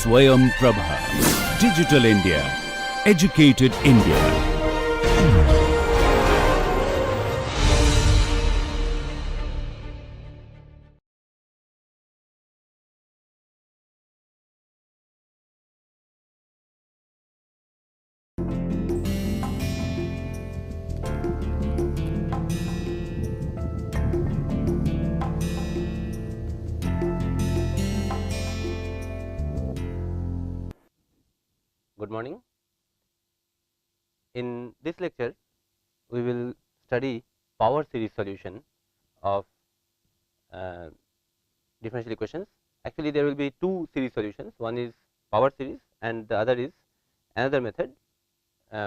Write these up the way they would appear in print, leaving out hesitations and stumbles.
Swayam Prabha. Digital India. Educated India. Good morning. In this lecture, we will study power series solution of differential equations. Actually, there will be two series solutions. One is power series and the other is another method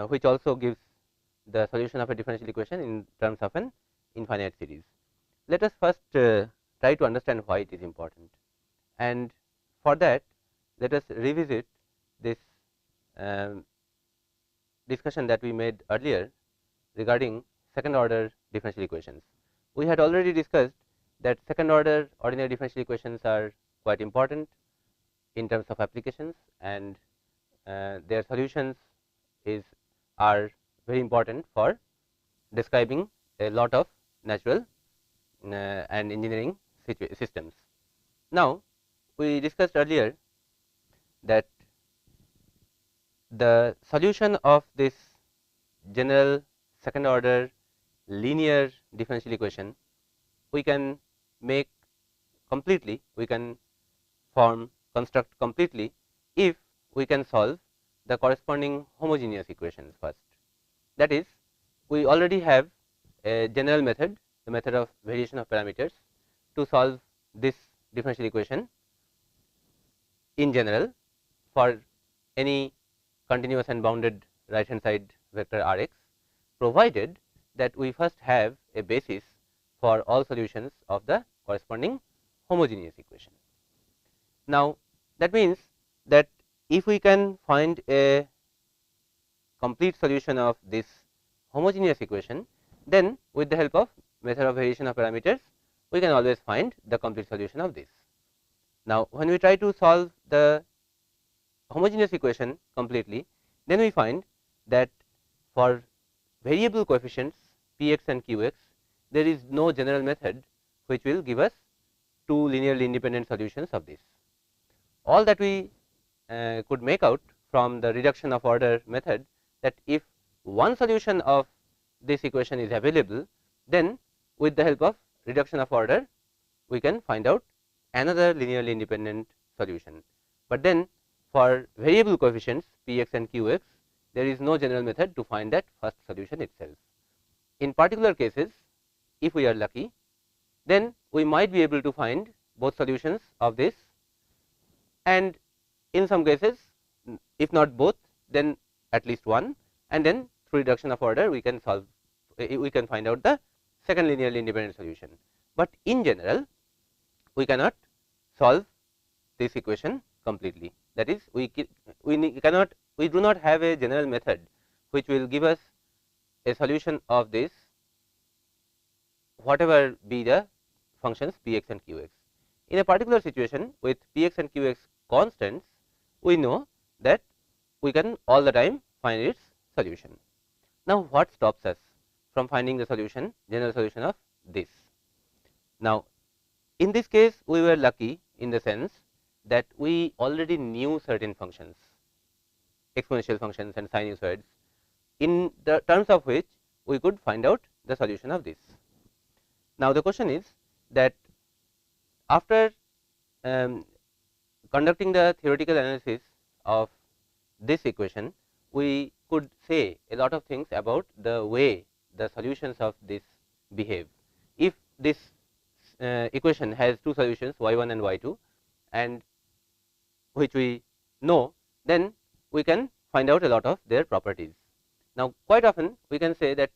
which also gives the solution of a differential equation in terms of an infinite series. Let us first try to understand why it is important, and for that let us revisit this discussion that we made earlier regarding second order differential equations. We had already discussed that second order ordinary differential equations are quite important in terms of applications, and their solutions are very important for describing a lot of natural and engineering systems. Now, we discussed earlier that the solution of this general second order linear differential equation we can make completely, we can construct completely if we can solve the corresponding homogeneous equations first. That is, we already have a general method, the method of variation of parameters, to solve this differential equation in general for any continuous and bounded right hand side vector R x, provided that we first have a basis for all solutions of the corresponding homogeneous equation. Now, that means that if we can find a complete solution of this homogeneous equation, then with the help of method of variation of parameters, we can always find the complete solution of this. Now, when we try to solve the homogeneous equation completely, then we find that for variable coefficients p x and q x, there is no general method which will give us two linearly independent solutions of this. All that we could make out from the reduction of order method, that if one solution of this equation is available, then with the help of reduction of order we can find out another linearly independent solution. But then for variable coefficients p x and q x, there is no general method to find that first solution itself. In particular cases, if we are lucky, then we might be able to find both solutions of this, and in some cases, if not both, then at least one, and then through reduction of order we can find out the second linearly independent solution. But in general, we cannot solve this equation completely. That is, we do not have a general method which will give us a solution of this, whatever be the functions p x and q x. In a particular situation with p x and q x constants, we know that we can all the time find its solution. Now, what stops us from finding the solution, general solution of this? Now, in this case we were lucky in the sense that we already knew certain functions, exponential functions and sinusoids, in the terms of which we could find out the solution of this. Now, the question is that after conducting the theoretical analysis of this equation, we could say a lot of things about the way the solutions of this behave. If this equation has two solutions, y1 and y2, and which we know, then we can find out a lot of their properties. Now, quite often we can say that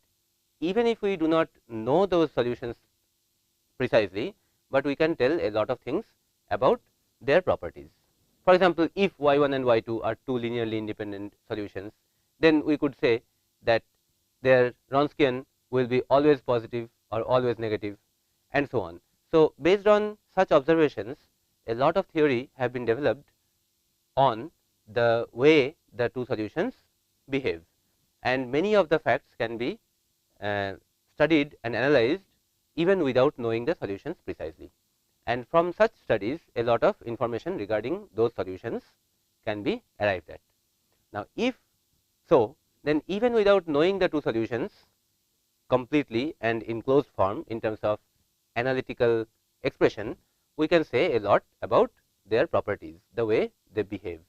even if we do not know those solutions precisely, but we can tell a lot of things about their properties. For example, if y1 and y2 are two linearly independent solutions, then we could say that their Wronskian will be always positive or always negative, and so on. So, based on such observations, a lot of theory have been developed on the way the two solutions behave, and many of the facts can be studied and analyzed even without knowing the solutions precisely, and from such studies a lot of information regarding those solutions can be arrived at. Now, if so, then even without knowing the two solutions completely and in closed form in terms of analytical expression, we can say a lot about their properties, the way they behave.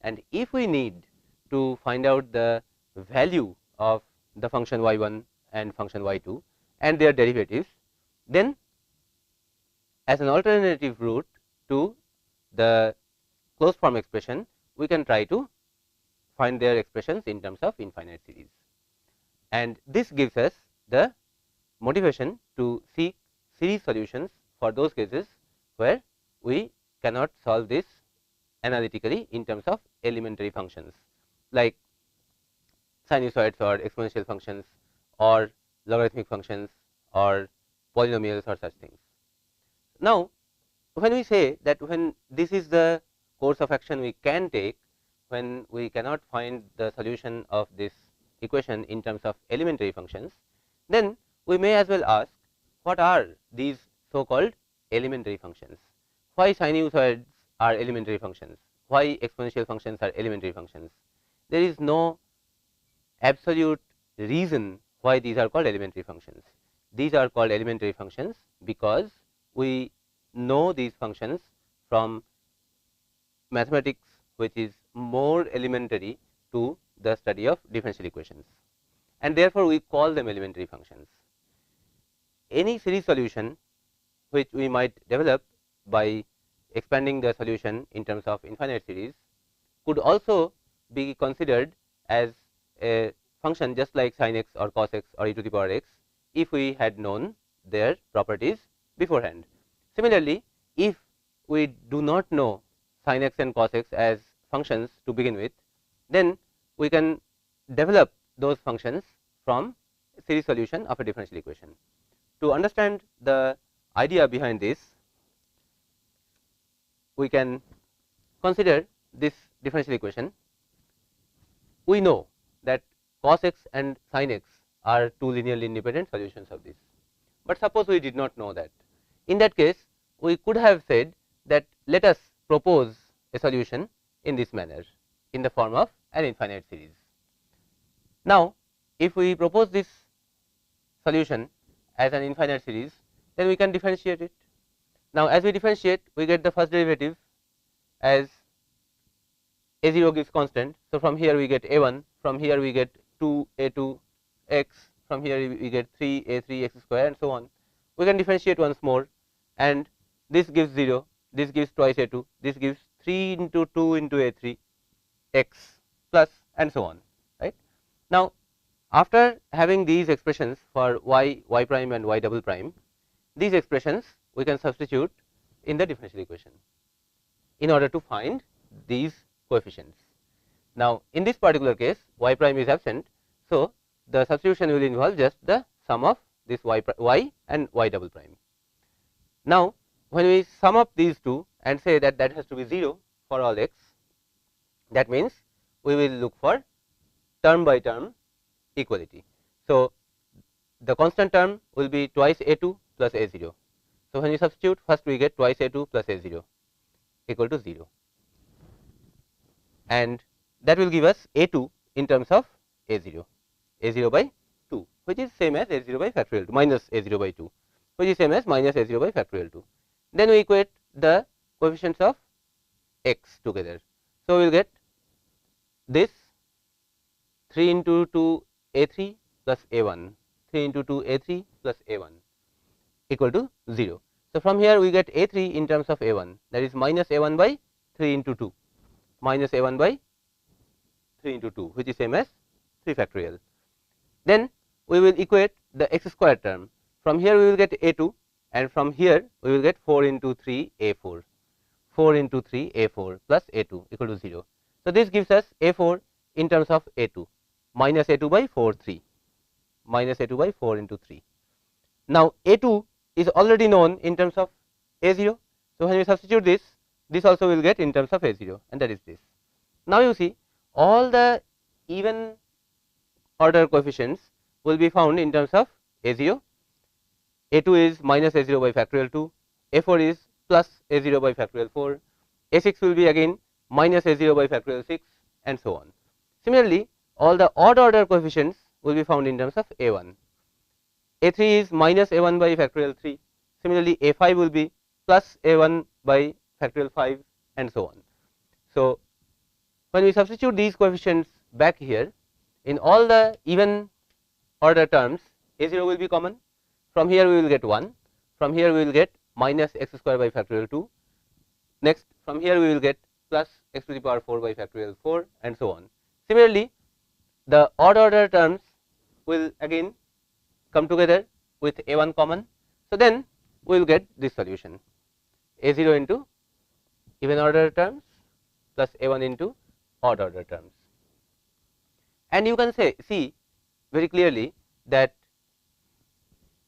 And if we need to find out the value of the function y1 and function y2 and their derivatives, then as an alternative route to the closed form expression, we can try to find their expressions in terms of infinite series, and this gives us the motivation to seek series solutions for those cases where we cannot solve this analytically in terms of elementary functions like sinusoids or exponential functions or logarithmic functions or polynomials or such things. Now, when we say that when this is the course of action we can take when we cannot find the solution of this equation in terms of elementary functions, then we may as well ask what are these so called elementary functions. Why sinusoids are elementary functions? Why exponential functions are elementary functions? There is no absolute reason why these are called elementary functions. These are called elementary functions because we know these functions from mathematics, which is more elementary to the study of differential equations, and therefore we call them elementary functions. Any series solution which we might develop by expanding the solution in terms of infinite series could also be considered as a function just like sin x or cos x or e to the power x if we had known their properties beforehand. Similarly, if we do not know sin x and cos x as functions to begin with, then we can develop those functions from a series solution of a differential equation. To understand the idea behind this, we can consider this differential equation. We know that cos x and sin x are two linearly independent solutions of this, but suppose we did not know that. In that case, we could have said that let us propose a solution in this manner in the form of an infinite series. Now, if we propose this solution as an infinite series, then we can differentiate it. Now, as we differentiate, we get the first derivative as a0 gives constant. So, from here we get a1, from here we get 2a2 x, from here we get 3a3 x square and so on. We can differentiate once more, and this gives 0, this gives twice a2, this gives 3 into 2 into a3 x plus and so on, right. Now, after having these expressions for y, y prime and y double prime, these expressions we can substitute in the differential equation in order to find these coefficients. Now, in this particular case y prime is absent, so the substitution will involve just the sum of this y and y double prime. Now, when we sum up these two and say that that has to be 0 for all x, that means we will look for term by term equality. So, the constant term will be twice a2 plus a0. So, when we substitute, first we get twice a2 plus a0 equal to 0, and that will give us a2 in terms of a0 by 2, which is same as a0 by factorial 2 minus a0 by 2, which is same as minus a0 by factorial 2. Then we equate the coefficients of x together. So, we will get this 3 into 2 a3 plus a1, 3 into 2 a3 plus a1 equal to 0. So, from here we get a3 in terms of a1, that is minus a1 by 3 into 2, minus a1 by 3 into 2, which is same as 3 factorial. Then we will equate the x square term. From here we will get a2, and from here we will get 4 into 3 a4, 4 into 3 a4 plus a2 equal to 0. So, this gives us a4 in terms of a2, minus a2 by 4 3, minus a2 by 4 into 3. Now, a2 is already known in terms of a0. So, when we substitute this, this also will get in terms of A0, and that is this. Now you see all the even order coefficients will be found in terms of A0. A2 is minus A0 by factorial 2, A4 is plus A0 by factorial 4, A6 will be again minus A0 by factorial 6, and so on. Similarly, all the odd order coefficients will be found in terms of A1. A3 is minus A1 by factorial 3. Similarly, A5 will be plus A1 by factorial 5, and so on. So, when we substitute these coefficients back here, in all the even order terms, A0 will be common. From here we will get 1. From here we will get minus x square by factorial 2. Next, from here we will get plus x to the power 4 by factorial 4, and so on. Similarly, the odd order terms will again come together with A1 common. So, then we will get this solution, A0 into even order terms plus A1 into odd order terms. And you can see very clearly that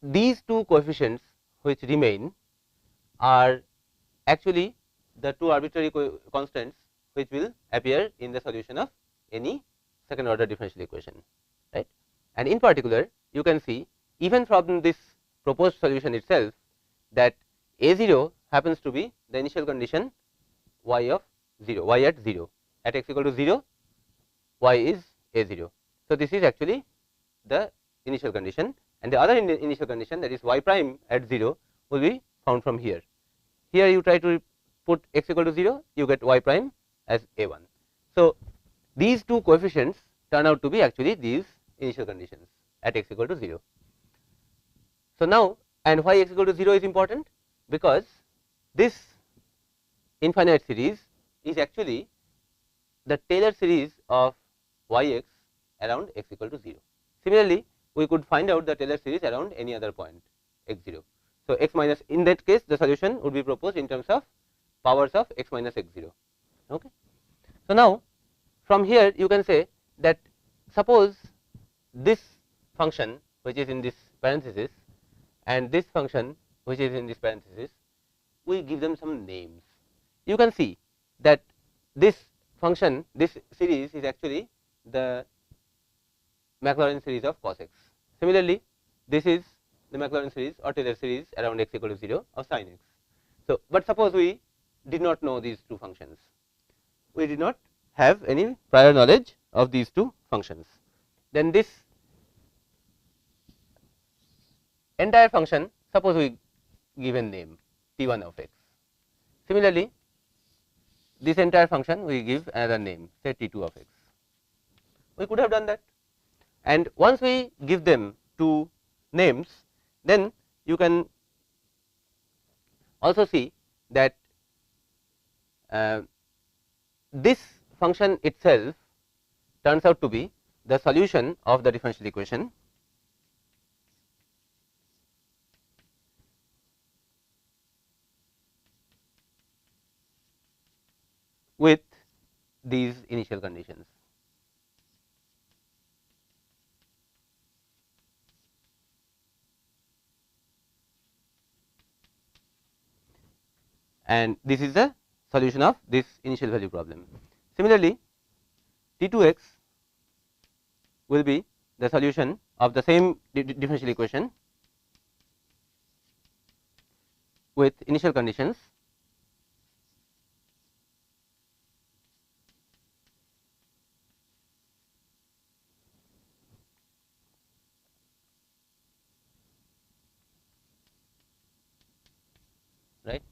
these two coefficients which remain are actually the two arbitrary constants which will appear in the solution of any second order differential equation, right. And in particular, you can see even from this proposed solution itself that A0 happens to be the initial condition y of 0, y at 0, at x equal to 0, y is A0. So, this is actually the initial condition, and the other initial condition, that is y prime at 0, will be found from here. Here you try to put x equal to 0, you get y prime as A1. So, these two coefficients turn out to be actually these initial conditions at x equal to 0. So, now, and why x equal to 0 is important? Because this infinite series is actually the Taylor series of yx around x equal to 0. Similarly, we could find out the Taylor series around any other point x0. So, x minus, in that case the solution would be proposed in terms of powers of x minus x0. Okay. So, now from here you can say that suppose this function which is in this parenthesis and this function which is in this parenthesis, we give them some names. You can see that this function, this series is actually the Maclaurin series of cos x. Similarly, this is the Maclaurin series or Taylor series around x equal to 0 of sin x. So, but suppose we did not know these two functions, we did not have any prior knowledge of these two functions, then this entire function, suppose we give a name T1 of x. Similarly, this entire function we give another name, say T2 of x. We could have done that, and once we give them two names, then you can also see that this function itself turns out to be the solution of the differential equation with these initial conditions. And this is the solution of this initial value problem. Similarly, T2x will be the solution of the same differential equation with initial conditions right.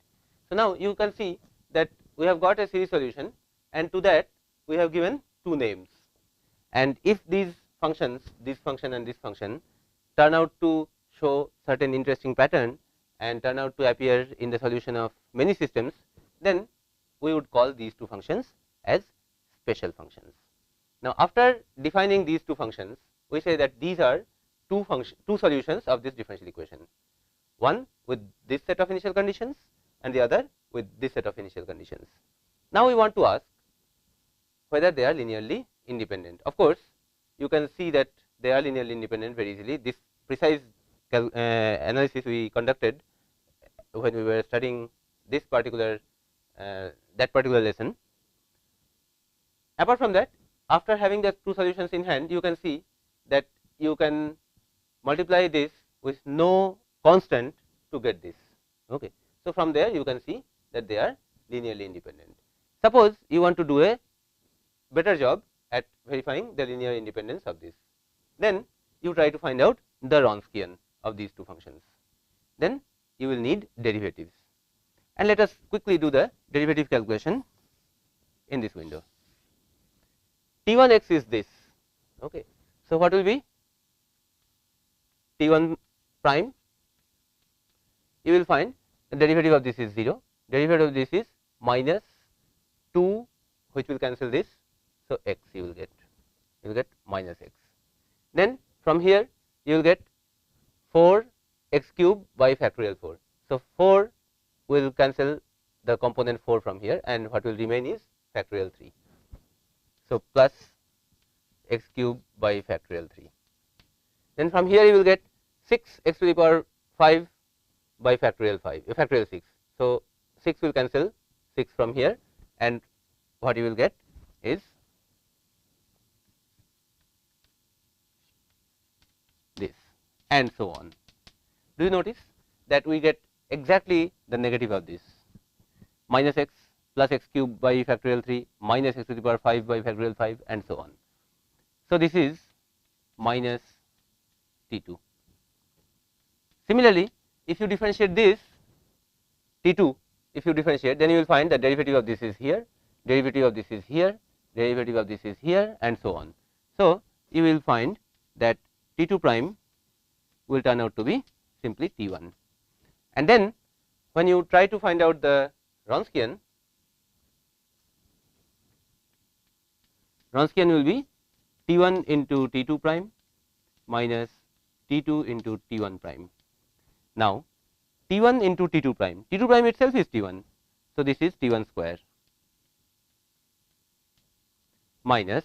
So, now you can see that we have got a series solution, and to that we have given two names, and if these functions, this function and this function, turn out to show certain interesting pattern and turn out to appear in the solution of many systems, then we would call these two functions as special functions. Now, after defining these two functions, we say that these are two solutions of this differential equation, one with this set of initial conditions and the other with this set of initial conditions. Now, we want to ask whether they are linearly independent. Of course, you can see that they are linearly independent very easily. This precise analysis we conducted when we were studying this particular that particular lesson. Apart from that, after having the two solutions in hand, you can see that you can multiply this with no constant to get this. Okay. So, from there you can see that they are linearly independent. Suppose you want to do a better job at verifying the linear independence of this, then you try to find out the Wronskian of these two functions. Then you will need derivatives, and let us quickly do the derivative calculation in this window. T1x is this. Okay. So, what will be T1 prime? You will find the derivative of this is 0, derivative of this is minus 2, which will cancel this. So, x you will get minus x. Then from here you will get 4 x cube by factorial 4. So, 4 will cancel the component 4 from here, and what will remain is factorial 3. So, plus x cube by factorial 3. Then from here you will get 6 x to the power 5 by factorial 6. So, 6 will cancel 6 from here, and what you will get is this, and so on. Do you notice that we get exactly the negative of this, minus x plus x cube by factorial 3 minus x to the power 5 by factorial 5, and so on. So, this is minus T2. Similarly, if you differentiate this T2, if you differentiate, then you will find the derivative of this is here, derivative of this is here, derivative of this is here, and so on. So, you will find that T2 prime will turn out to be simply T1, and then when you try to find out the Wronskian will be T1 into T2 prime minus T2 into T1 prime. Now, T1 into T2 prime itself is T1. So, this is T1 square minus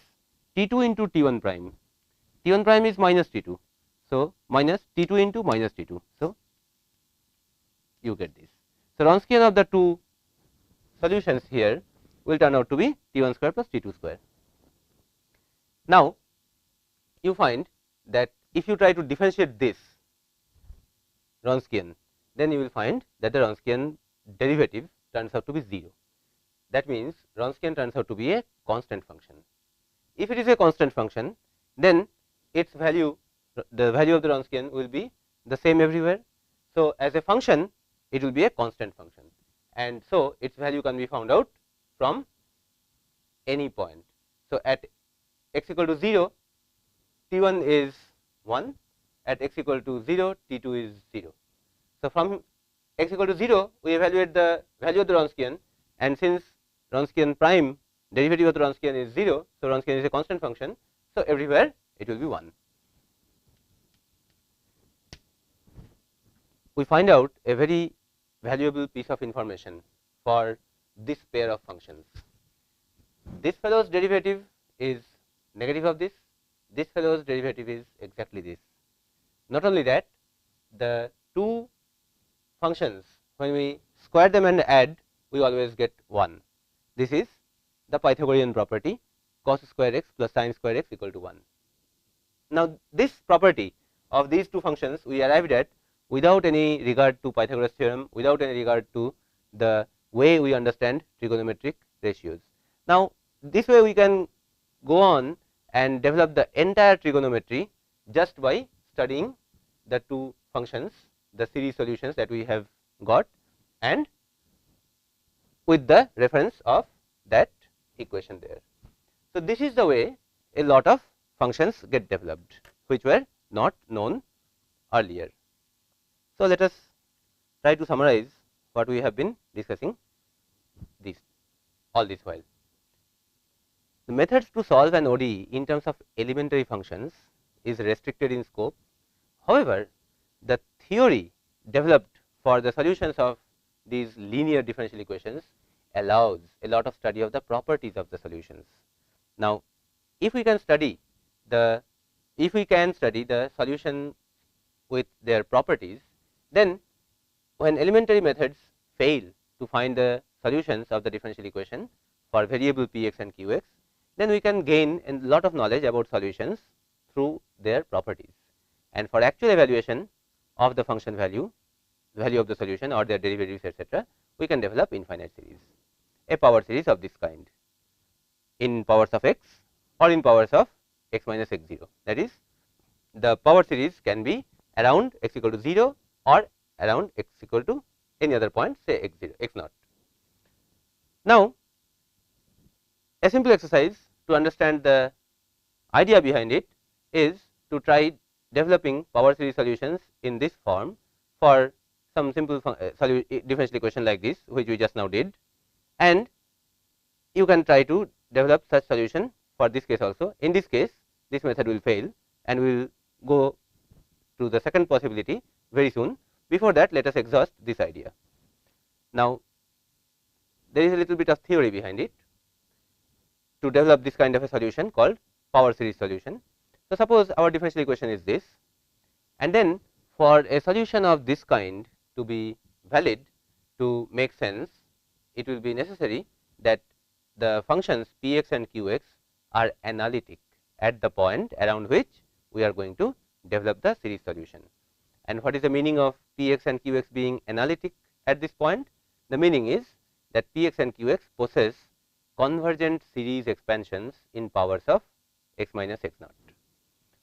T2 into T1 prime is minus T2. So, minus T2 into minus T2. So, you get this. So, Wronskian of the two solutions here will turn out to be T1 square plus T2 square. Now, you find that if you try to differentiate this Wronskian, then you will find that the Wronskian derivative turns out to be 0. That means, Wronskian turns out to be a constant function. If it is a constant function, then its value, the value of the Wronskian will be the same everywhere. So, as a function, it will be a constant function, and so its value can be found out from any point. So, at x equal to 0, T1 is 1, at x equal to 0, T2 is 0. So, from x equal to 0, we evaluate the value of the Wronskian, and since Wronskian prime derivative of the Wronskian is 0, so Wronskian is a constant function. So, everywhere it will be 1. We find out a very valuable piece of information for this pair of functions. This fellow's derivative is negative of this fellow's derivative is exactly this. Not only that, the two functions, when we square them and add, we always get 1. This is the Pythagorean property, cos square x plus sin square x equal to 1. Now, this property of these two functions we arrived at without any regard to Pythagoras theorem, without any regard to the way we understand trigonometric ratios. Now, this way we can go on and develop the entire trigonometry just by studying the two functions, the series solutions that we have got, and with the reference of that equation there. So, this is the way a lot of functions get developed, which were not known earlier. So, let us try to summarize what we have been discussing all this while. The methods to solve an ODE in terms of elementary functions is restricted in scope. However, the theory developed for the solutions of these linear differential equations allows a lot of study of the properties of the solutions. Now, if we can study the solution with their properties, then when elementary methods fail to find the solutions of the differential equation for variable Px and Qx, then we can gain a lot of knowledge about solutions through their properties. And for actual evaluation of the function value of the solution or their derivatives, etc., we can develop infinite series, a power series of this kind in powers of x or in powers of x minus x 0. That is, the power series can be around x equal to 0 or around x equal to any other point, say x 0, x naught. Now, a simple exercise to understand the idea behind it is to try developing power series solutions in this form for some simple differential equation like this, which we just now did, and you can try to develop such solution for this case also. In this case, this method will fail, and we will go to the second possibility very soon. Before that, let us exhaust this idea. Now, there is a little bit of theory behind it to develop this kind of a solution called power series solution. So, suppose our differential equation is this, and then for a solution of this kind to be valid, to make sense, it will be necessary that the functions Px and Qx are analytic at the point around which we are going to develop the series solution. And what is the meaning of Px and Qx being analytic at this point? The meaning is that Px and Qx possess convergent series expansions in powers of x minus x naught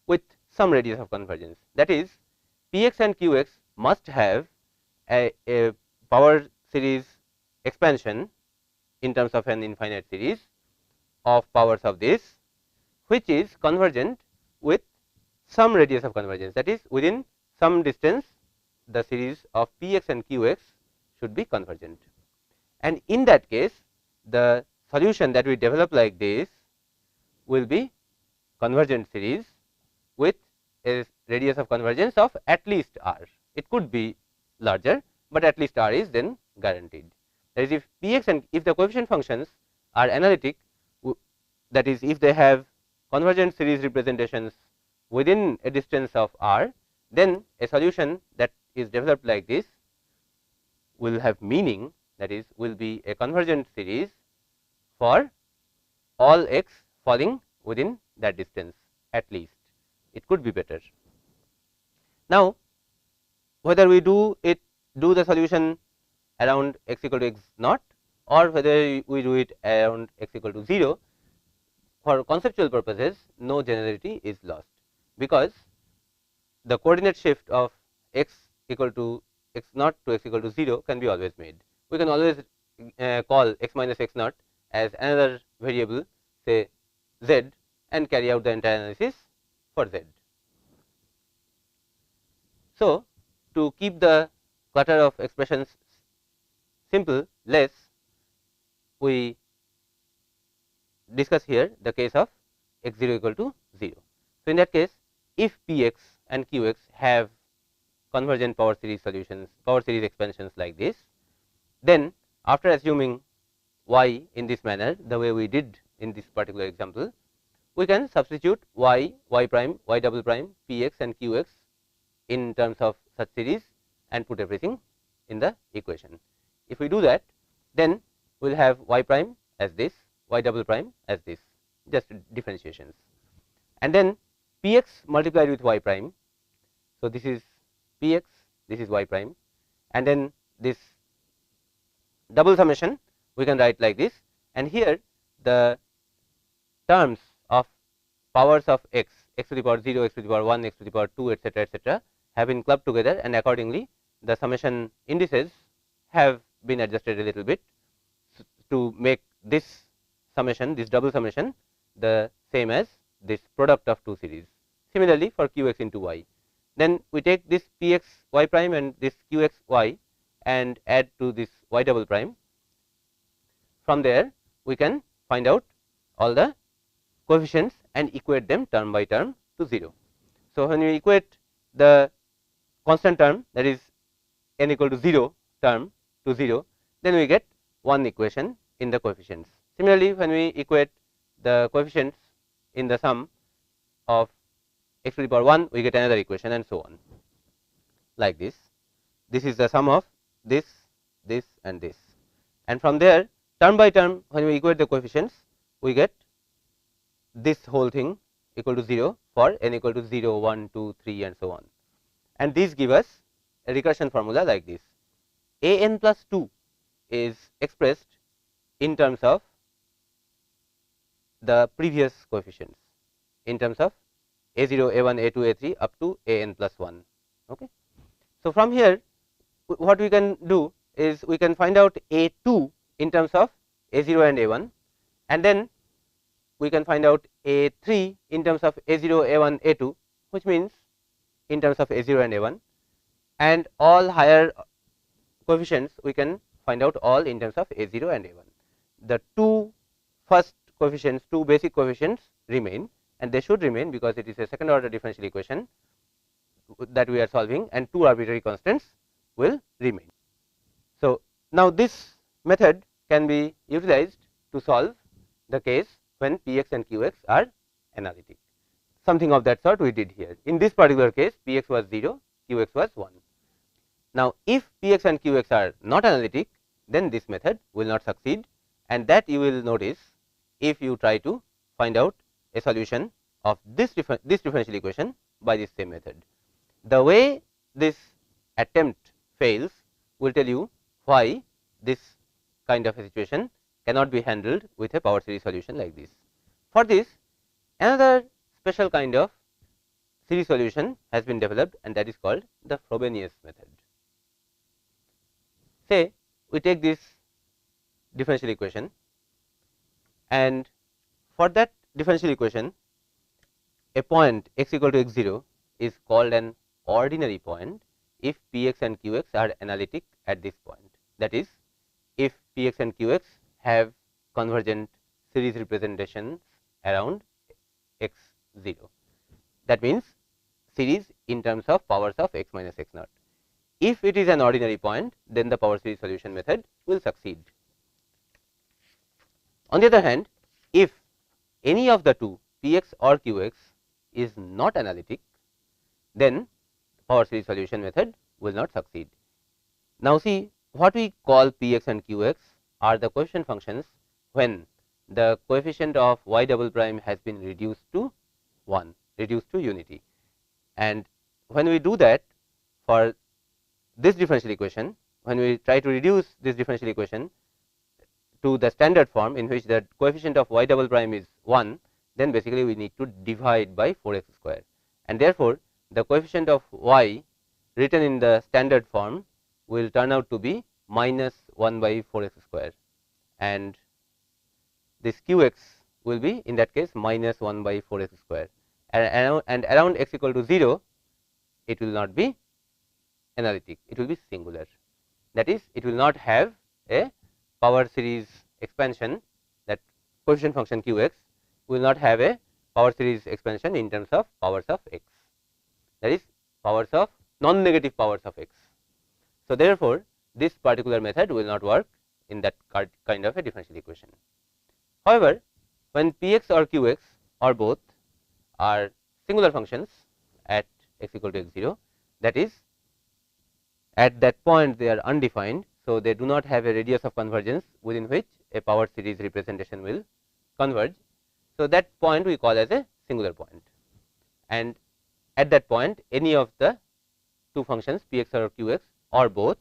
with some radius of convergence. That is, Px and Qx must have a power series expansion in terms of an infinite series of powers of this, which is convergent with some radius of convergence. That is, within some distance, the series of Px and Qx should be convergent. And in that case, the solution that we develop like this will be convergent series with a radius of convergence of at least r. It could be larger, but at least r is then guaranteed. That is, if Px and if the coefficient functions are analytic, that is, if they have convergent series representations within a distance of r, then a solution that is developed like this will have meaning, that is, will be a convergent series for all x falling within that distance at least. It could be better. Now, whether we do the solution around x equal to x naught or whether we do it around x equal to 0, for conceptual purposes no generality is lost, because the coordinate shift of x equal to x naught to x equal to 0 can be always made. We can always call x minus x naught as another variable, say z, and carry out the entire analysis for z. So, to keep the clutter of expressions simple, less, we discuss here the case of x 0 equal to 0. So, in that case, if Px and Qx have convergent power series solutions, power series expansions like this, then after assuming y in this manner, the way we did in this particular example, we can substitute y, y prime, y double prime, Px and Qx in terms of such series and put everything in the equation. If we do that, then we will have y prime as this, y double prime as this, just differentiations, and then Px multiplied with y prime. So, this is Px, this is y prime, and then this double summation we can write like this, and here the terms of powers of x, x to the power 0, x to the power 1, x to the power 2, etc., etc., have been clubbed together, and accordingly the summation indices have been adjusted a little bit to make this summation, this double summation, the same as this product of two series. Similarly, for Qx into y, then we take this Px y prime and this Qx y and add to this y double prime. From there, we can find out all the coefficients and equate them term by term to 0. So, when we equate the constant term, that is n equal to 0 term to 0, then we get one equation in the coefficients. Similarly, when we equate the coefficients in the sum of x to the power 1, we get another equation, and so on like this. This is the sum of this, this, and this. and from there term by term when we equate the coefficients we get this whole thing equal to 0 for n equal to 0, 1, 2, 3 and so on, and these give us a recursion formula like this. A n plus 2 is expressed in terms of the previous coefficients, in terms of a0, a1, a2, a3 up to a n plus 1. Okay. So, from here what we can do is we can find out a2 in terms of a0 and a1, and then we can find out a3 in terms of a0, a1, a2, which means in terms of a0 and a1, and all higher coefficients we can find out all in terms of a0 and a1. The two first coefficients, two basic coefficients remain, and they should remain because it is a second order differential equation that we are solving, and two arbitrary constants will remain. So, now this method can be utilized to solve the case when Px and Qx are analytic. Something of that sort we did here. In this particular case Px was 0, Qx was 1. Now, if Px and Qx are not analytic, then this method will not succeed, and that you will notice if you try to find out a solution of this differential equation by this same method. The way this attempt fails will tell you why this kind of a situation cannot be handled with a power series solution like this. For this, another special kind of series solution has been developed, and that is called the Frobenius method. Say we take this differential equation, and for that differential equation a point x equal to x0 is called an ordinary point if Px and Qx are analytic at this point. That is, if Px and Qx have convergent series representations around x0, that means series in terms of powers of x minus x naught. If it is an ordinary point, then the power series solution method will succeed. On the other hand, if any of the two Px or Qx is not analytic, then power series solution method will not succeed. Now, see, what we call Px and Qx are the coefficient functions when the coefficient of y double prime has been reduced to 1, reduced to unity, and when we do that for this differential equation, when we try to reduce this differential equation to the standard form in which the coefficient of y double prime is 1, then basically we need to divide by 4x square, and therefore the coefficient of y written in the standard form will turn out to be minus 1 by 4x square, and this Qx will be in that case minus 1 by 4x square, and around x equal to 0 it will not be analytic, it will be singular. That is, it will not have a power series expansion, that coefficient function Qx will not have a power series expansion in terms of powers of x, that is powers of non-negative powers of x. So, therefore, this particular method will not work in that kind of a differential equation. However, when Px or Qx or both are singular functions at x equal to x0, that is, at that point they are undefined. So, they do not have a radius of convergence within which a power series representation will converge. So, that point we call as a singular point, and at that point any of the two functions Px or Qx or both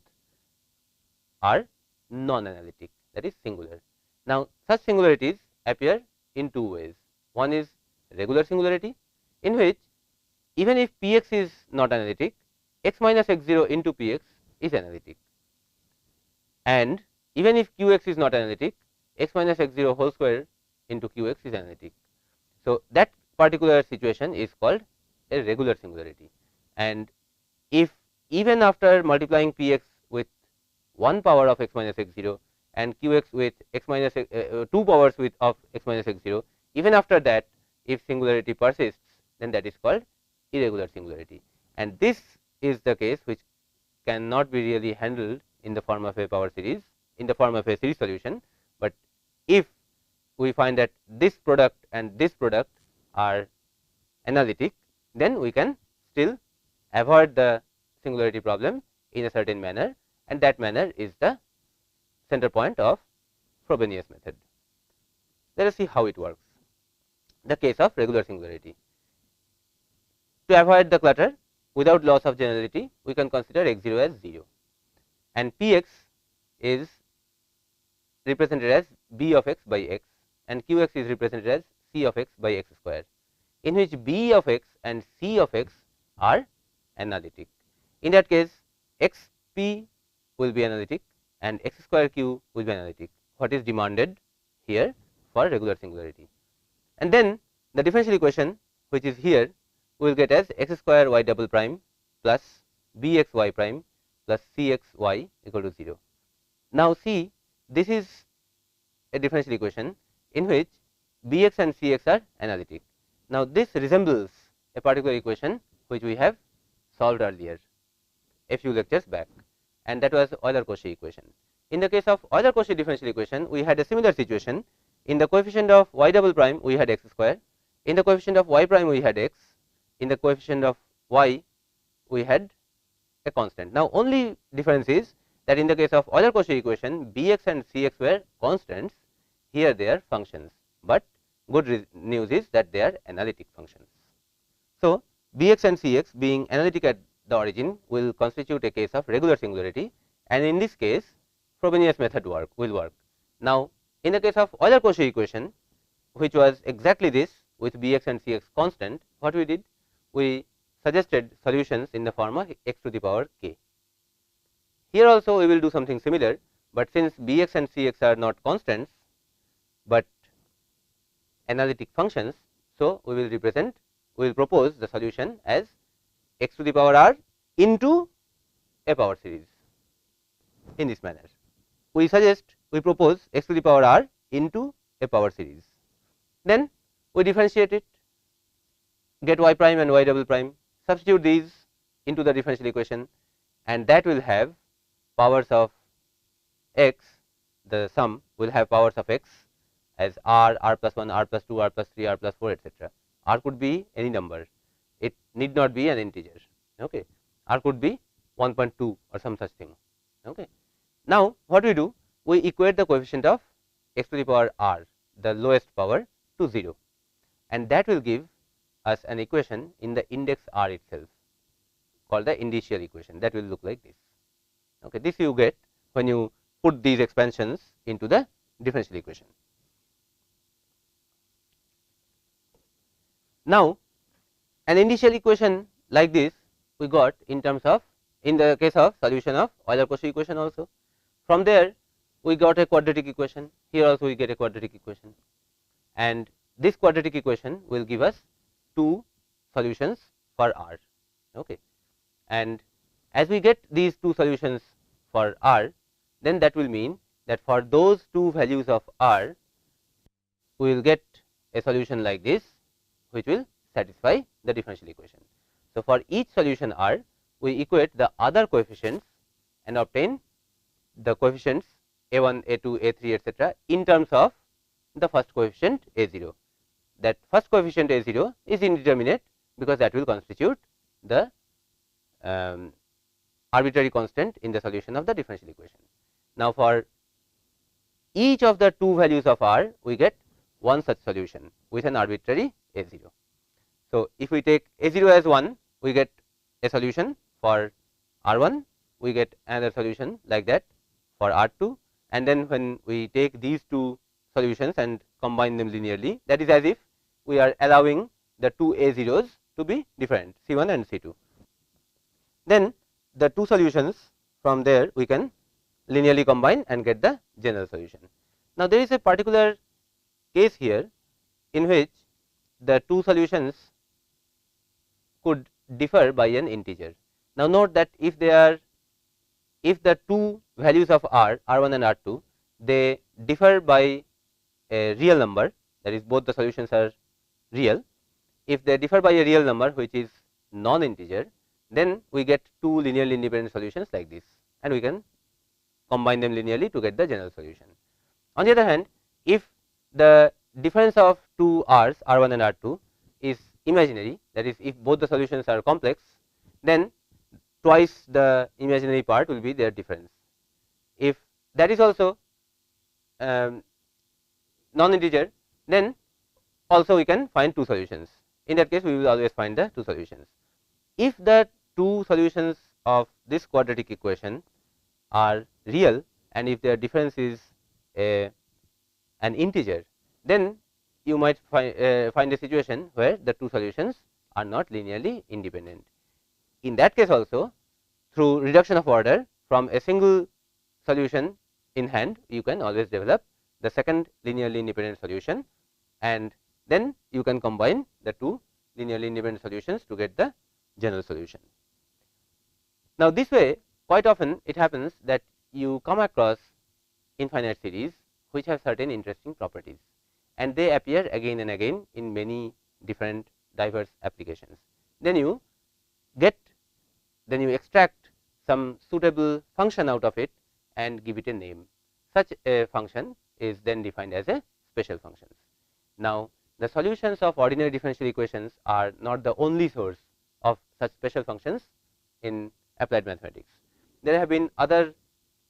are non-analytic, that is singular. Now, such singularities appear in two ways. One is regular singularity, in which even if Px is not analytic, x minus x0 into Px is analytic, and even if Qx is not analytic, x minus x0 whole square into Qx is analytic. So, that particular situation is called a regular singularity, and if even after multiplying Px with 1 power of x minus x0 and Qx with x minus 2 powers with of x minus x0, even after that if singularity persists, then that is called irregular singularity, and this is the case which cannot be really handled in the form of a power series, in the form of a series solution. But if we find that this product and this product are analytic, then we can still avoid the singularity problem in a certain manner, and that manner is the center point of Frobenius method. Let us see how it works. The case of regular singularity. To avoid the clutter without loss of generality, we can consider x0 as 0, and px is represented as b of x by x, and qx is represented as c of x by x square, in which b of x and c of x are analytic. In that case, xp will be analytic and x square q will be analytic, what is demanded here for regular singularity. And then the differential equation, which is here, we will get as x square y double prime plus bxy prime plus cxy equal to 0. Now see, this is a differential equation in which bx and cx are analytic. Now this resembles a particular equation which we have solved earlier a few lectures back, and that was Euler-Cauchy equation. In the case of Euler-Cauchy differential equation, we had a similar situation. In the coefficient of y double prime we had x square, in the coefficient of y prime we had x, in the coefficient of y we had a constant. Now only difference is that in the case of Euler-Cauchy equation, bx and cx were constants, here they are functions, but good news is that they are analytic functions. So bx and cx being analytic at the origin will constitute a case of regular singularity, and in this case Frobenius method will work. Now in the case of Euler-Cauchy equation, which was exactly this with bx and cx constant, what we did? We suggested solutions in the form of x to the power k. Here also we will do something similar, but since bx and cx are not constants but analytic functions, so we will propose the solution as x to the power r into a power series. In this manner, we propose x to the power r into a power series. Then we differentiate it, get y prime and y double prime, substitute these into the differential equation, and that will have powers of x, the sum will have powers of x as r, r plus 1, r plus 2, r plus 3, r plus 4, etc. R could be any number, it need not be an integer. Okay. R could be 1.2 or some such thing. Okay. Now what we do? We equate the coefficient of x to the power r, the lowest power, to 0, and that will give us an equation in the index r itself called the indicial equation, that will look like this. Okay. This you get when you put these expansions into the differential equation. Now an indicial equation like this we got in terms of, in the case of solution of Euler-Cauchy equation also. From there we got a quadratic equation, here also we get a quadratic equation, and this quadratic equation will give us two solutions for r. Okay. And as we get these two solutions for r, then that will mean that for those two values of r we will get a solution like this which will satisfy the differential equation. So for each solution r we equate the other coefficients and obtain the coefficients a1, a2, a3, etc. in terms of the first coefficient a0. That first coefficient a0 is indeterminate because that will constitute the arbitrary constant in the solution of the differential equation. Now for each of the two values of r we get one such solution with an arbitrary a0. So if we take a0 as 1, we get a solution for r1, we get another solution like that for r2, and then when we take these two solutions and combine them linearly, that is as if we are allowing the two a0s to be different, c1 and c2. Then the two solutions from there we can linearly combine and get the general solution. Now there is a particular case here in which the two solutions could differ by an integer. Now note that if the two values of r, r1 and r2, they differ by a real number, that is both the solutions are real. If they differ by a real number which is non-integer, then we get two linearly independent solutions like this, and we can combine them linearly to get the general solution. On the other hand, if the difference of two r's, r1 and r2, is imaginary, that is if both the solutions are complex, then twice the imaginary part will be their difference. If that is also non-integer, then also we can find two solutions. In that case, we will always find the two solutions. If the two solutions of this quadratic equation are real and if their difference is an integer, then you might find a situation where the two solutions are not linearly independent. In that case also, through reduction of order from a single solution in hand, you can always develop the second linearly independent solution, and then you can combine the two linearly independent solutions to get the general solution. Now, this way quite often it happens that you come across infinite series which have certain interesting properties, and they appear again and again in many different diverse applications. Then you extract some suitable function out of it and give it a name. Such a function is then defined as a special function. Now, the solutions of ordinary differential equations are not the only source of such special functions in applied mathematics. There have been other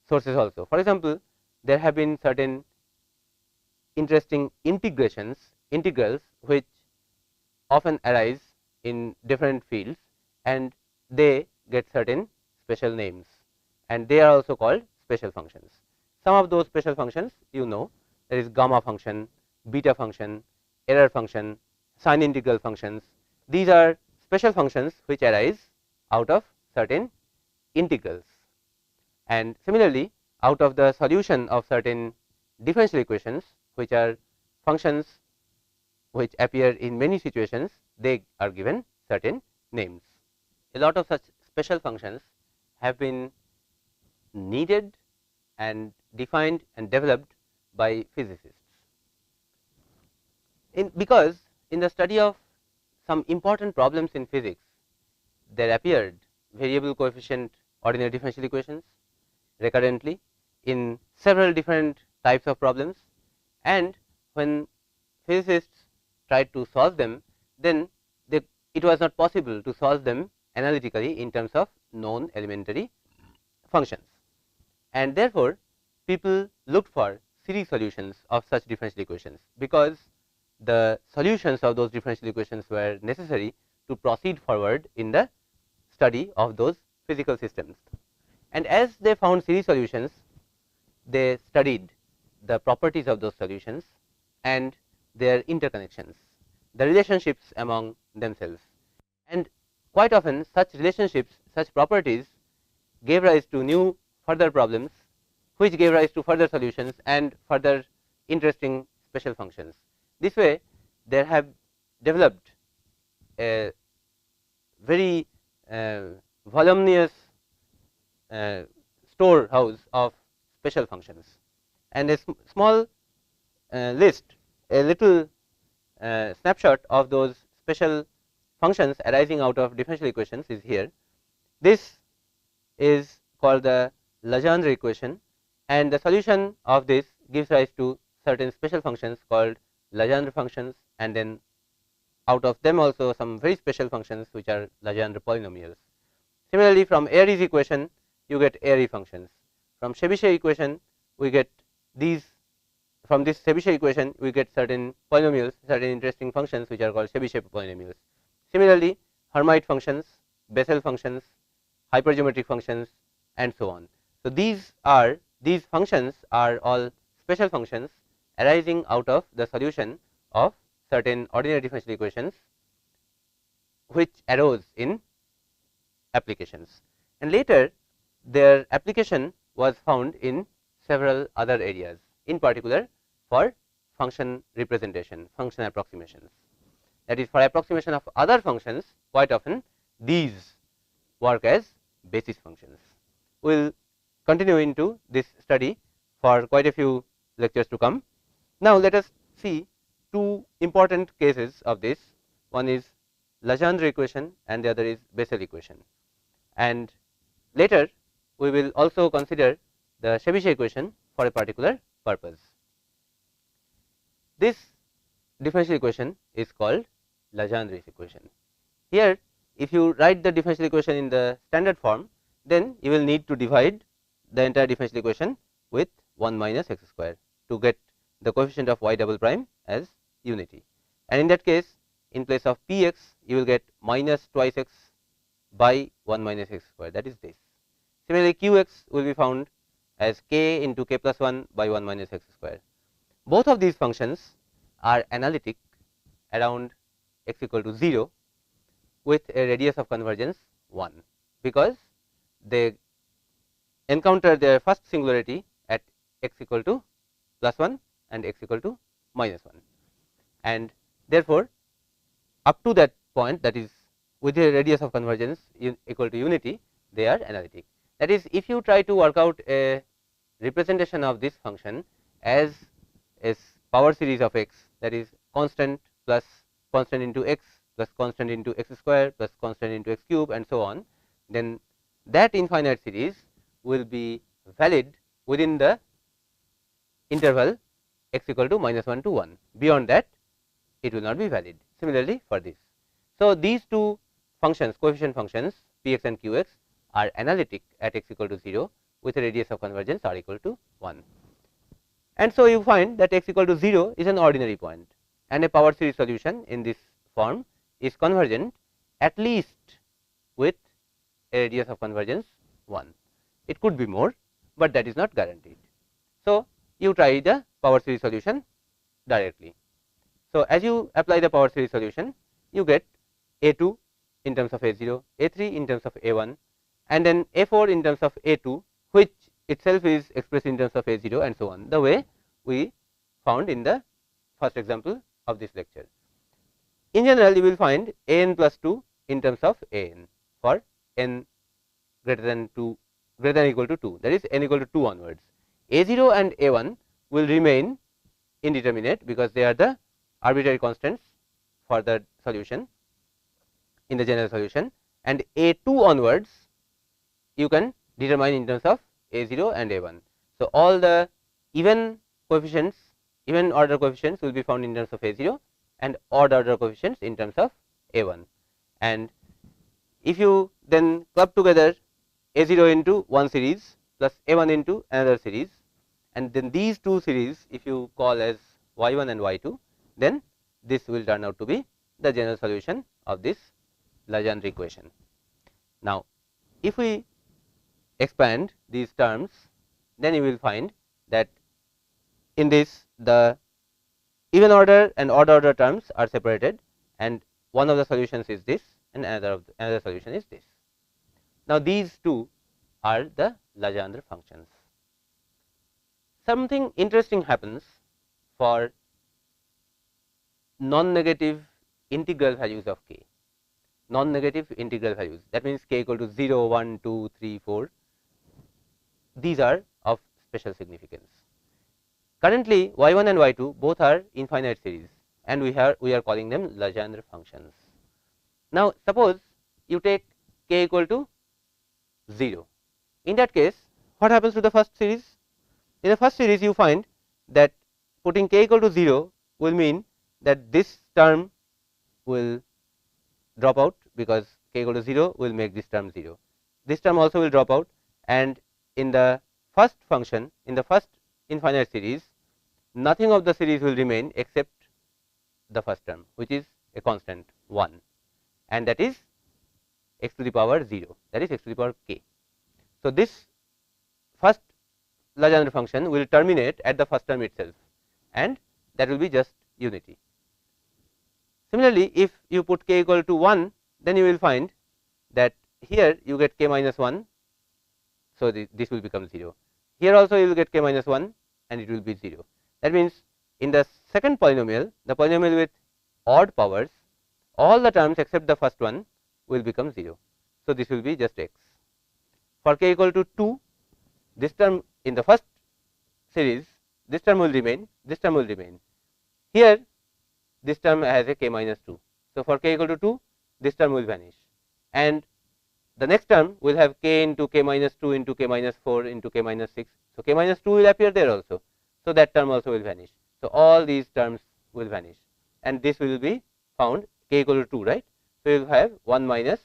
sources also. For example, there have been certain interesting integrals which often arise in different fields, and they get certain special names, and they are also called special functions. Some of those special functions there is gamma function, beta function, error function, sine integral functions. These are special functions which arise out of certain integrals, and similarly out of the solution of certain differential equations which are functions which appear in many situations, they are given certain names. A lot of such special functions have been needed and defined and developed by physicists. Because in the study of some important problems in physics, there appeared variable coefficient ordinary differential equations recurrently in several different types of problems, and when physicists tried to solve them, then it was not possible to solve them analytically in terms of known elementary functions, and therefore people looked for series solutions of such differential equations, because the solutions of those differential equations were necessary to proceed forward in the study of those physical systems. And as they found series solutions, they studied the properties of those solutions and their interconnections, the relationships among themselves, and quite often such relationships, such properties gave rise to new further problems, which gave rise to further solutions and further interesting special functions. This way there have developed a very voluminous storehouse of special functions, and a small list, a little snapshot of those special functions arising out of differential equations is here. This is called the Legendre equation, and the solution of this gives rise to certain special functions called Legendre functions, and then out of them also some very special functions which are Legendre polynomials. Similarly, from Airy's equation you get Airy functions. From Chebyshev equation we get these, from this Chebyshev equation we get certain polynomials, certain interesting functions which are called Chebyshev polynomials. Similarly, Hermite functions, Bessel functions, hypergeometric functions, and so on. So these functions are all special functions arising out of the solution of certain ordinary differential equations which arose in applications, and later their application was found in several other areas, in particular for function representation, function approximations. That is, for approximation of other functions, quite often these work as basis functions. We will continue into this study for quite a few lectures to come. Now, let us see two important cases of this. One is Legendre equation and the other is Bessel equation, and later we will also consider the Chebyshev equation for a particular purpose. This differential equation is called Legendre's equation. Here, if you write the differential equation in the standard form, then you will need to divide the entire differential equation with 1 minus x square to get the coefficient of y double prime as unity. And in that case, in place of p x, you will get minus twice x by 1 minus x square, that is this. Similarly, q x will be found as k into k plus 1 by 1 minus x square. Both of these functions are analytic around x equal to 0 with a radius of convergence 1, because they encounter their first singularity at x equal to plus 1 and x equal to minus 1, and therefore, up to that point, that is with a radius of convergence equal to unity, they are analytic. That is, if you try to work out a representation of this function as a power series of x, that is constant plus constant into x plus constant into x square plus constant into x cube and so on, then that infinite series will be valid within the interval x equal to minus 1 to 1. Beyond that, it will not be valid. Similarly, for this. So, these two functions, coefficient functions p x and q x, are analytic at x equal to 0 with a radius of convergence r equal to 1. And so, you find that x equal to 0 is an ordinary point, and a power series solution in this form is convergent at least with a radius of convergence 1. It could be more, but that is not guaranteed. So, you try the power series solution directly. So, as you apply the power series solution, you get A2 in terms of A0, A3 in terms of A1, and then A4 in terms of A2, which itself is expressed in terms of A0 and so on, the way we found in the first example of this lecture. In general, you will find an plus 2 in terms of an for n greater than equal to 2, that is n equal to 2 onwards. A0 and A1 will remain indeterminate because they are the arbitrary constants for the solution in the general solution, and A2 onwards you can determine in terms of A0 and A1. So, all the even coefficients, even order coefficients will be found in terms of A0 and odd order coefficients in terms of A1. And if you then club together A0 into one series plus A1 into another series, and then these two series if you call as y1 and y2, then this will turn out to be the general solution of this Legendre equation. Now, if we expand these terms, then you will find that in this the even order and odd order terms are separated, and one of the solutions is this and another solution is this. Now, these two are the Legendre functions. Something interesting happens for non-negative integral values of k, non-negative integral values, that means k equal to 0, 1, 2, 3, 4, these are of special significance. Currently, y1 and y2 both are infinite series, and we are calling them Legendre functions. Now, suppose you take k equal to 0. In that case, what happens to the first series? In the first series, you find that putting k equal to 0 will mean that this term will drop out, because k equal to 0 will make this term 0. This term also will drop out, and in the first function, in the first infinite series, nothing of the series will remain except the first term, which is a constant 1, and that is x to the power 0, that is x to the power k. So, this first Legendre function will terminate at the first term itself, and that will be just unity. Similarly, if you put k equal to 1, then you will find that here you get k minus 1. So, this will become 0. Here also you will get k minus 1 and it will be 0. That means, in the second polynomial, the polynomial with odd powers, all the terms except the first one will become 0. So, this will be just x. For k equal to 2, this term in the first series, this term will remain, this term will remain. Here this term has a k minus 2. So, for k equal to 2, this term will vanish, and the next term will have k into k minus 2 into k minus 4 into k minus 6. So, k minus 2 will appear there also. So, that term also will vanish. So, all these terms will vanish, and this will be found k equal to 2, right. So, you will have 1 minus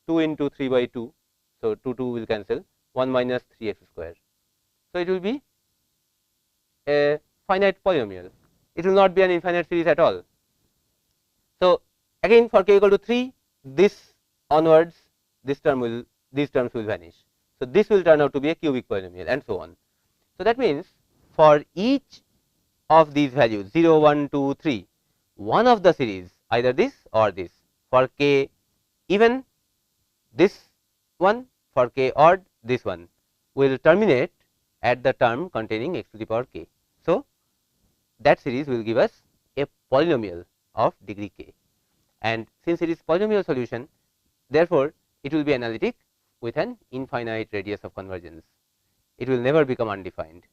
2 into 3 by 2. So, 2 will cancel, 1 minus 3x square. So, it will be a finite polynomial. It will not be an infinite series at all. So, again for k equal to 3, this onwards, these terms will vanish. So, this will turn out to be a cubic polynomial and so on. So, that means for each of these values 0, 1, 2, 3, one of the series, either this or this, for k even this one, for k odd this one, will terminate at the term containing x to the power k. So, that series will give us a polynomial of degree k, and since it is polynomial solution, therefore, it will be analytic with an infinite radius of convergence. It will never become undefined.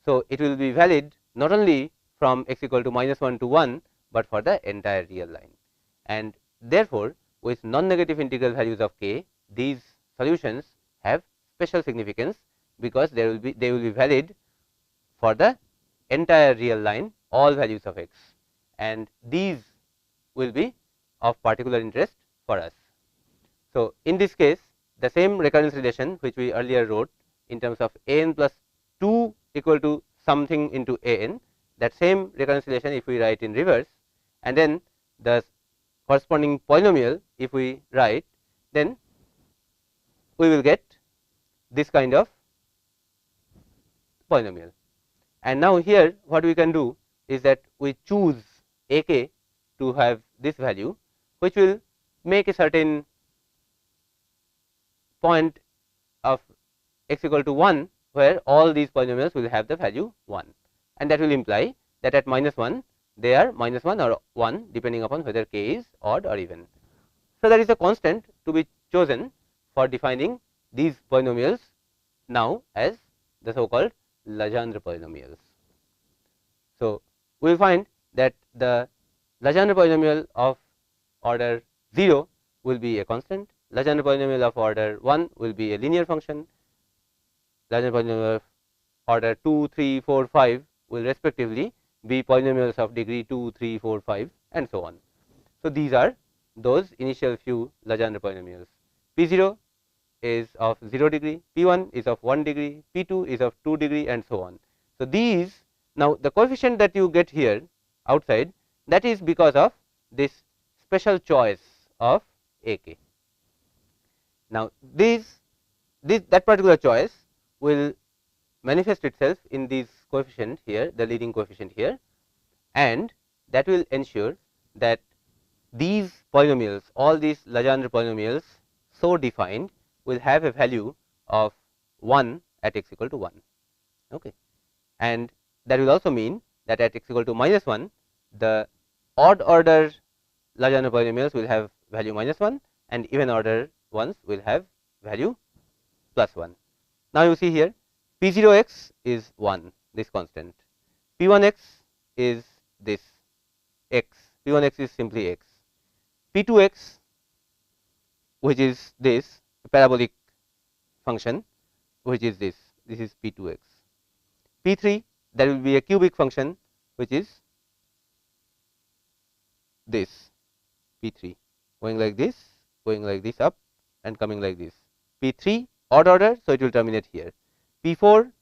So, it will be valid not only from x equal to -1 to 1, but for the entire real line, and therefore, with non-negative integral values of k, these solutions have special significance, because they will be valid for the entire real line, all values of x, and these will be of particular interest for us. So, in this case, the same recurrence relation which we earlier wrote in terms of a n plus 2 equal to something into a n, that same recurrence relation if we write in reverse, and then the corresponding polynomial if we write, then we will get this kind of polynomial. And now here what we can do is that we choose a k to have this value, which will make a certain point of x equal to 1, where all these polynomials will have the value 1, and that will imply that at -1 they are -1 or 1 depending upon whether k is odd or even. So, there is a constant to be chosen for defining these polynomials now as the so called Legendre polynomials. So, we will find that the Legendre polynomial of order 0 will be a constant, Legendre polynomial of order 1 will be a linear function, Legendre polynomial of order 2, 3, 4, 5 will respectively be polynomials of degree 2, 3, 4, 5 and so on. So, these are those initial few Legendre polynomials. P0 is of 0 degree, P1 is of 1 degree, P2 is of 2 degree and so on. So, these, now the coefficient that you get here outside, that is because of this special choice of ak. Now, that particular choice will manifest itself in this coefficient here, the leading coefficient here, and that will ensure that these polynomials, all these Legendre polynomials so defined, will have a value of 1 at x equal to 1. Okay. And that will also mean that at x equal to -1, the odd order Legendre polynomials will have value -1, and even order ones will have value +1. Now, you see here P0x is 1, this constant, P1x is this x, P1x is simply x, P2x, which is this parabolic function, which is this is P2x, P3, that will be a cubic function, which is this P3, going like this up and coming like this, P3 odd order, so it will terminate here, P4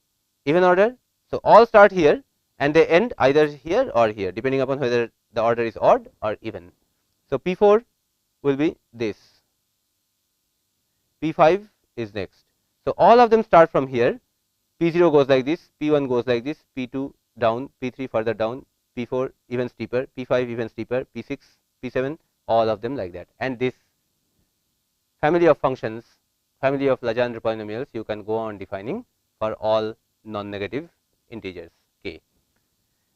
even order, so all start here and they end either here or here depending upon whether the order is odd or even. So, P4 will be this, P5 is next. So, all of them start from here, P0 goes like this, P1 goes like this, P2 down, P3 further down, P4 even steeper, P5 even steeper, P6, P7, all of them like that. And this family of functions, family of Legendre polynomials, you can go on defining for all non-negative integers k.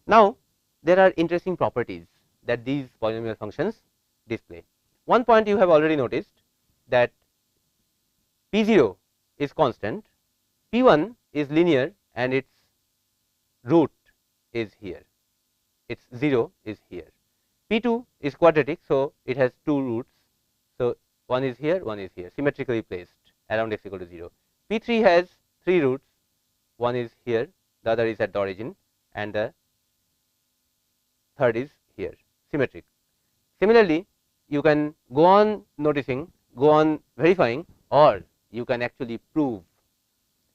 Now, there are interesting properties that these polynomial functions display. One point you have already noticed, that P0 is constant, P1 is linear and its root is here, its 0 is here, P2 is quadratic, so it has 2 roots, so one is here, one is here, symmetrically placed around x equal to 0. P3 has 3 roots, one is here, the other is at the origin, and the third is here, symmetric. Similarly, you can go on noticing, go on verifying, or you can actually prove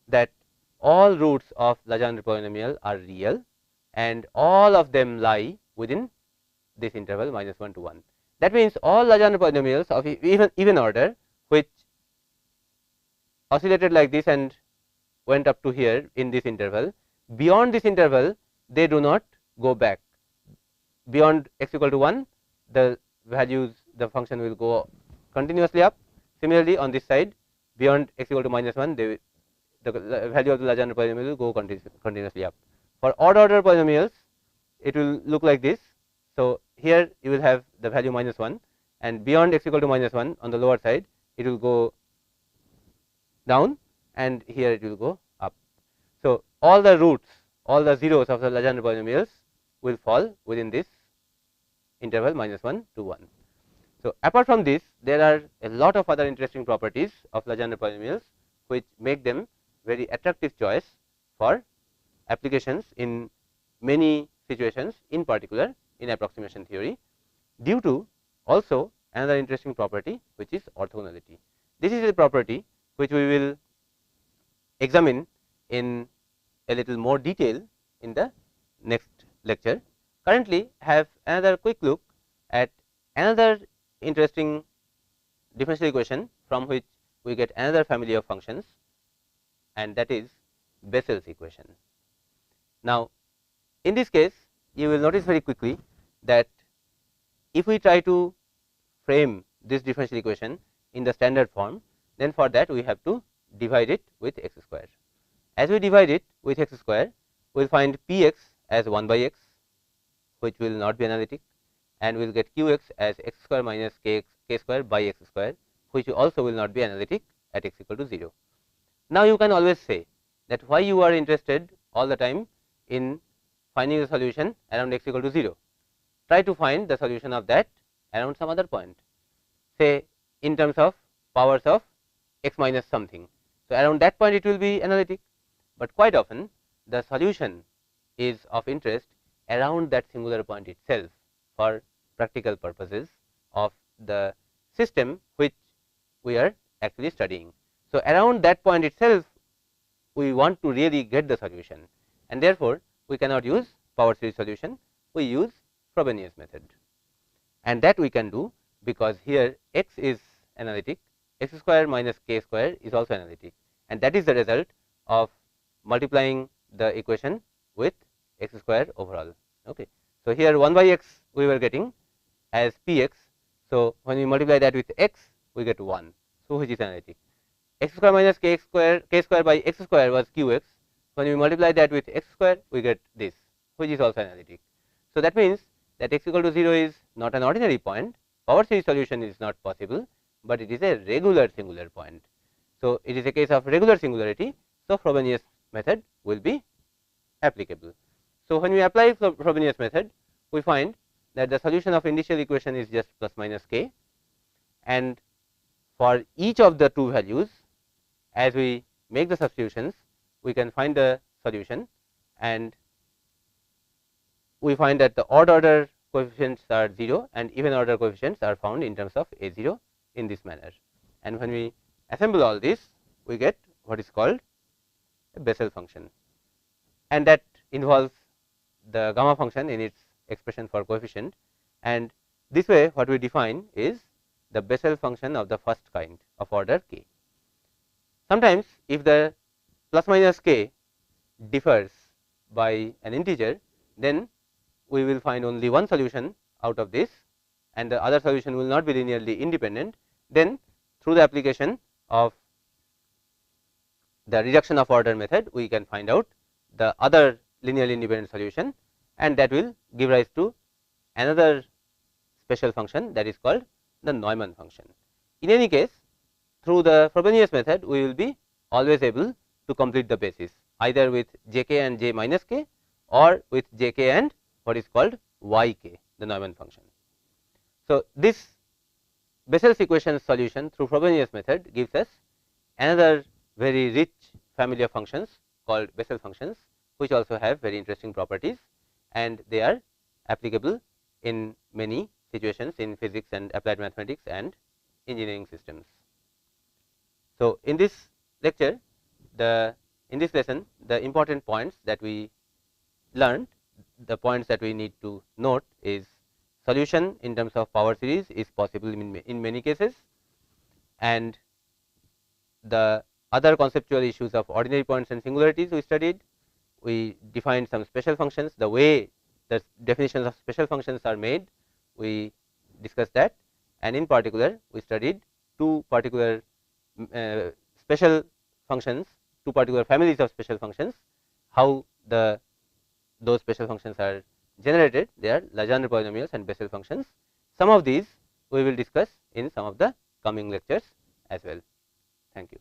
that all roots of Legendre polynomial are real, and all of them lie within this interval -1 to 1. That means all Legendre polynomials of even order which oscillated like this and went up to here in this interval, beyond this interval they do not go back. Beyond x equal to 1, the values, the function will go continuously up. Similarly, on this side, beyond x equal to -1, the value of the Legendre polynomial will go continuously up. For odd order polynomials, it will look like this. So here you will have the value -1, and beyond x equal to -1 on the lower side, it will go down, and here it will go up. So all the roots, all the zeros of the Legendre polynomials will fall within this interval -1 to 1. So apart from this, there are a lot of other interesting properties of Legendre polynomials which make them very attractive choice for applications in many situations, in particular in approximation theory, due to also another interesting property which is orthogonality. This is a property which we will examine in a little more detail in the next lecture. Currently, have another quick look at another interesting differential equation from which we get another family of functions, and that is Bessel's equation. Now, in this case, you will notice very quickly that if we try to frame this differential equation in the standard form, then for that we have to divide it with x square. As we divide it with x square, we will find p x as 1 by x, which will not be analytic, and we will get q x as x square minus k square by x square, which also will not be analytic at x equal to 0. Now, you can always say that why you are interested all the time in finding the solution around x equal to 0. Try to find the solution of that around some other point, say in terms of powers of x minus something. So around that point it will be analytic, but quite often the solution is of interest around that singular point itself for practical purposes of the system which we are actually studying. So around that point itself we want to really get the solution, and therefore we cannot use power series solution, we use Frobenius method, and that we can do because here x is analytic, x square minus k square is also analytic, and that is the result of multiplying the equation with x square overall. Okay. So here 1 by x we were getting as p x. So when we multiply that with x, we get 1. So which is analytic. X square minus k square by x square was q x. When we multiply that with x square, we get this, which is also analytic. So that means that x equal to 0 is not an ordinary point. Power series solution is not possible, but it is a regular singular point. So it is a case of regular singularity. So Frobenius method will be applicable. So when we apply Frobenius method, we find that the solution of initial equation is just plus minus k, and for each of the two values, as we make the substitutions, we can find the solution, and we find that the odd order coefficients are 0 and even order coefficients are found in terms of a0 in this manner. And when we assemble all this, we get what is called a Bessel function, and that involves the gamma function in its expression for coefficient, and this way what we define is the Bessel function of the first kind of order k. Sometimes if the plus minus k differs by an integer, then we will find only one solution out of this, and the other solution will not be linearly independent. Then through the application of the reduction of order method, we can find out the other linearly independent solution, and that will give rise to another special function that is called the Neumann function. In any case, through the Frobenius method, we will be always able to complete the basis either with jk and j minus k, or with jk and what is called yk, the Neumann function. So this Bessel's equation solution through Frobenius method gives us another very rich family of functions called Bessel functions, which also have very interesting properties, and they are applicable in many situations in physics and applied mathematics and engineering systems. So in this lecture, in this lesson, the important points that we learned the points that we need to note is solution in terms of power series is possible in many cases, and the other conceptual issues of ordinary points and singularities we studied. We defined some special functions, the way the definitions of special functions are made, we discussed that, and in particular we studied two particular special functions, two particular families of special functions, how those special functions are generated. They are Legendre polynomials and Bessel functions. Some of these we will discuss in some of the coming lectures as well. Thank you.